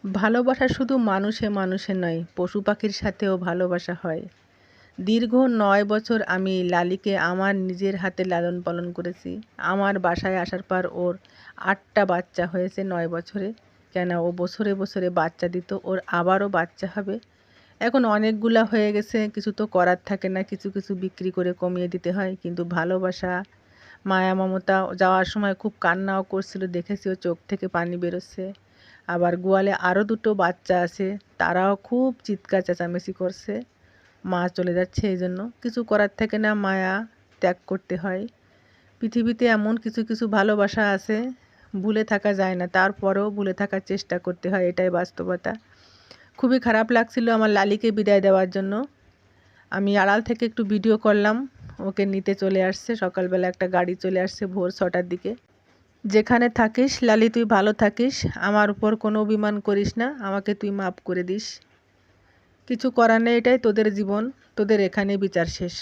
ভালোবাসা শুধু মানুষে মানুষে নয়, পশু পাখির সাথেও ভালোবাসা হয়। দীর্ঘ ৯ বছর আমি লালিকে আমার নিজের হাতে লালন পালন করেছি। আমার বাসায় আসার পর ওর ৮টা বাচ্চা হয়েছে ৯ বছরে। কেন ও বছরে বছরে বাচ্চা দিত, ওর আবারও বাচ্চা হবে। এখন অনেকগুলা হয়ে গেছে, কিছু তো করার থাকে না, কিছু কিছু বিক্রি করে কমিয়ে দিতে হয়। কিন্তু ভালোবাসা, মায়া মমতা, যাওয়ার সময় খুব কান্নাও করছিল, দেখেছি ওর চোখ থেকে পানি বেরোচ্ছে। আবার গোয়ালে আরও দুটো বাচ্চা আছে, তারাও খুব চিৎকার চেঁচামেচি করছে। মা চলে যাচ্ছে, এই জন্য কিছু করার থাকে না, মায়া ত্যাগ করতে হয়। পৃথিবীতে এমন কিছু কিছু ভালোবাসা আছে, ভুলে থাকা যায় না, তারপরেও ভুলে থাকার চেষ্টা করতে হয়, এটাই বাস্তবতা। খুবই খারাপ লাগছিল আমার লালিকে বিদায় দেওয়ার জন্য। আমি আড়াল থেকে একটু ভিডিও করলাম, ওকে নিতে চলে আসছে। সকালবেলা একটা গাড়ি চলে আসছে ভোর 6টার দিকে। যেখানে থাকিস লালি, তুই ভালো থাকিস, আমার উপর কোনো অভিমান করিস না, আমাকে তুই মাফ করে দিস। কিছু করার নেই, এটাই তোদের জীবন, তোদের এখানে বিচার শেষ।